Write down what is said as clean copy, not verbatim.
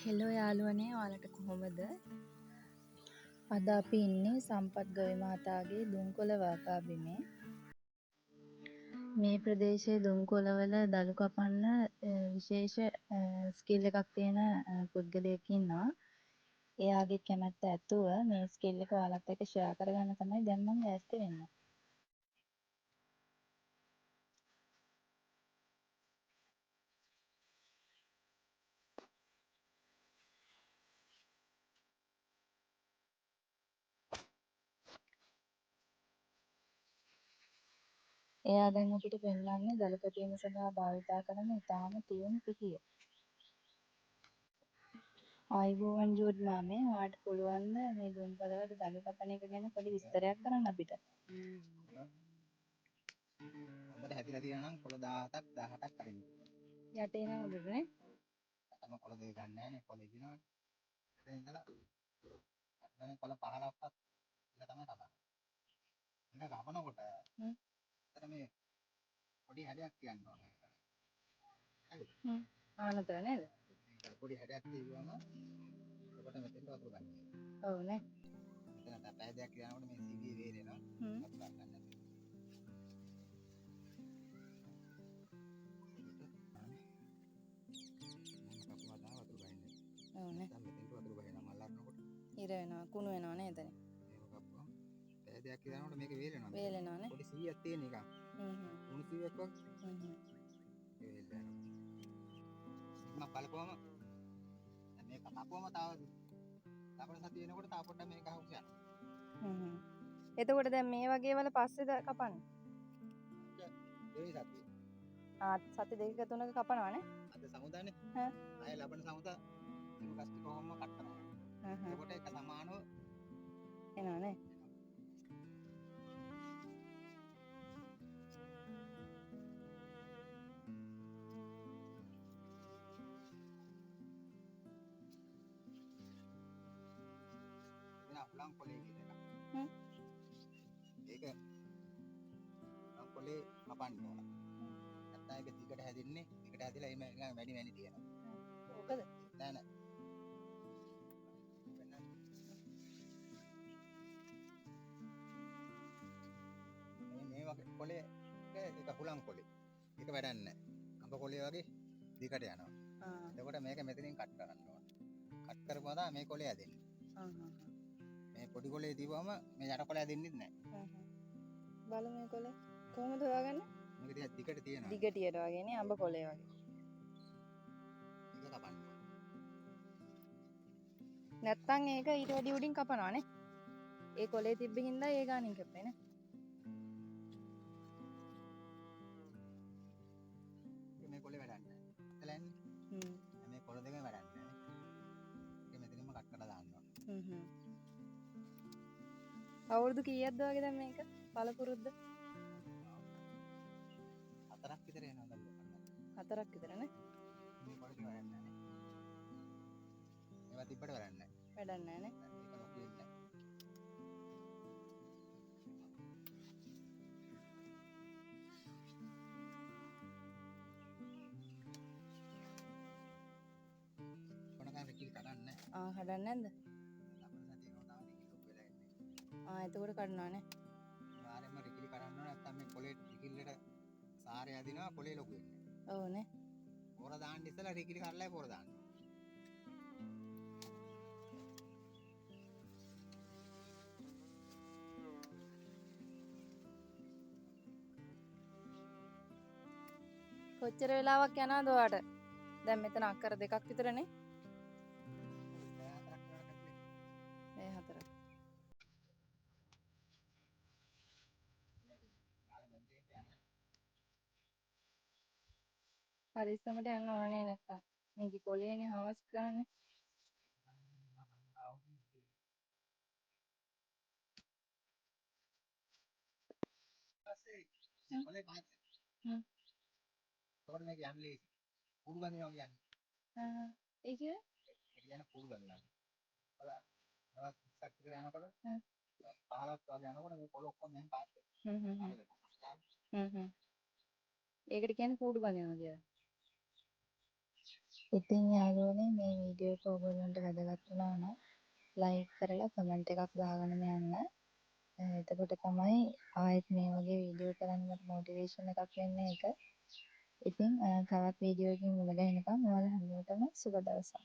Hello යාළුවනේ ඔයාලට කොහොමද? අද අපි ඉන්නේ සම්පත් ගවි මහතාගේ දුම්කොළ වාකා බිමේ. මේ ප්‍රදේශයේ දුම්කොළවල දළු කපන්න විශේෂ ස්කිල් එකක් තියෙන පුද්ගලයෙක් ඉන්නවා. එයාගේ කැමැත්ත ඇතුව මේ ස්කිල් එක ඔයාලත් එක්ක ෂෙයා කරගන්න තමයි දැන් මම ලෑස්ති වෙන්නේ. එයා දැන් අපිට පෙන්වන්නේ දළු කැපීම සඳහා භාවිතා කරන ඉතාම තියුණු පිහිය. ආයුබෝවන් ජෝඩ් මාමේ, ඔයාලට පුළුවන් මේ දුම්කොළවල දළු කපන එක ගැන පොඩි විස්තරයක් කරන්න අපිට? හොඳට හැදිලා තියෙනවා නම් කොළ 17ක් 18ක් අරින්න. යටේ නම් උඩට නේ? අතම කොළ දෙක ගන්න නැහැ නේ කොළ ඉදිනවා. එතන ඉඳලා අතන කොළ 15ක්වත් ඉඳලා තමයි කපන්නේ. ඉඳ කපනකොට අතන මේ පොඩි හැඩයක් තියන්න ඕනේ. හරි. ආනතර නේද? පොඩි හැඩයක් තියුවම ඔකට මෙතෙන්ට වතුර ගන්න. ඔව් නේ. මෙතන පැය දෙකක් යනකොට මේ සීවිය වේලෙනවා. වතුර ගන්න නැති. ඔව් නේ. දැන් මෙතෙන්ට වතුර ගහනවා මල් අරනකොට. ඉර වෙනවා කුණු වෙනවා නේද? මේක කපුවම පැය දෙකක් යනකොට මේක වේලෙනවා. වේලෙනවා නේ. පොඩි සීයක් තියෙන එකක්. කුණු සීයක් වගේ. ඒ වේලෙනවා. මම බලපුවම දැන් මේක කපුවම තව ලබන සතිය වෙනකොට තව පොඩ්ඩක් මේක අහුස් යනවා. එතකොට දැන් මේ වගේ වල පස්සේද කපන්නේ? දෙවෙනි සතියේ. සති දෙකක තුනක කපනවානේ. අද සමුදානේ. ආයෙ ලබන සමුදා මේක කස්ටි කොහොම කට් කරනවා. එතකොට ඒක සමානව එනවානේ. වෙන උලන් කොලේ කියන එක. ඒක උලන් කොලේ කපන්න ඕන. නැත්නම් ඒක දිගට හැදෙන්නේ දිගට හැදිලා එimhe නිකන් වැඩි වැඩි තියෙනවා. මොකද? නෑ නෑ. මේ වගේ කොලේ ඒක හුලං කොලේ. ඒක වැඩක් නෑ. අඹ කොලේ වගේ දිගට යනවා. එතකොට මේක මෙතනින් කට් කරන්න ඕන. කට් කරපුවා තමයි මේ කොලේ හැදෙන්නේ. මේ පොඩි කොලේ දීවම මේ යට කොලේ හැදෙන්නේ නැහැ. බලමු මේ කොලේ කොහොමද හොයාගන්නේ? මේක දිහා දිගට තියෙනවා. දිගටියට වගේ නේ අඹ කොලේ වගේ. ඒක කපන්න. නැත්තම් ඒක ඊට වැඩි උඩින් කපනවා නේ. ඒ කොලේ තිබ්බ හින්දා ඒ ගානින් කපේ නේ. මේ කොලේ වැඩක් නැහැ. එතලන්නේ. මේ කොළ දෙකම වැඩක් නැහැ. ඒක මෙතනින්ම කට් කරලා දාන්න ඕන. අවුරුදු කීයක්ද වගේ දැන් මේක? පළපුරුද්ද? 4ක් විතර යනවා දැන්. 4ක් විතර නේ. මේ කොළ දෙක වැඩක් නැහැ. ඒවා තිබ්බට වැඩක් නැහැ. වැඩක් නැහැ නේ. ඒක ලොකු වෙන්නේ නැහැ. කොනකන් රිකිලි කඩන්නේ නැහැ. හදන්නේ නැද්ද? ලබන සතියේ කොහොමද රිකිලි ලොකු වෙලා ඉන්නේ. එතකොට කඩනවා නේ. ආරෙම රිකිලි කඩන්න ඕන නැත්නම් මේ කොලේ රිකිල්ලට සාරය ඇදිනවා කොලේ ලොකු වෙන්නේ. ඔව් නේ. පොර දාන්න ඉස්සලා රිකිලි කරලා පොර දාන්න. කොච්චර වෙලාවක් යනවද ඔයාට? දැන් මෙතන අක්කර දෙකක් විතරනේ. මේ 4ක්. පරිස්සමට යන්න ඕනේ නැත්තම්. මේක කොලේනේ හවස් ගන්න. කොලේ පහත්. තෝරන එක යන්නේ කුඩු ගන්නවා කියන්නේ. ඒ කියන්නේ? ඒ කියන්නේ කුඩු ගන්නවා. බලන්න. නවත් ඉස්සක් විතර යනකොට 15ක් වගේ යනකොට මේ කොළ ඔක්කොම මෙහෙන් පාත් වෙනවා. ඒකට කියන්නේ කූඩු බඳිනවා කියලා. ඉතින් යාළුවනේ මේ වීඩියෝ එක ඔයගොල්ලන්ට වැදගත් වුණා නම් ලයික් කරලා කමෙන්ට් එකක් දාගෙන යන්න. එතකොට තමයි ආයෙත් මේ වගේ වීඩියෝ කරන්න මට මොටිවේෂන් එකක් වෙන්නේ ඒක. ඉතින් තවත් වීඩියෝ එකකින් මුණ ගැහෙනකම් ඔයාලා හැමෝටම සුබ දවසක්.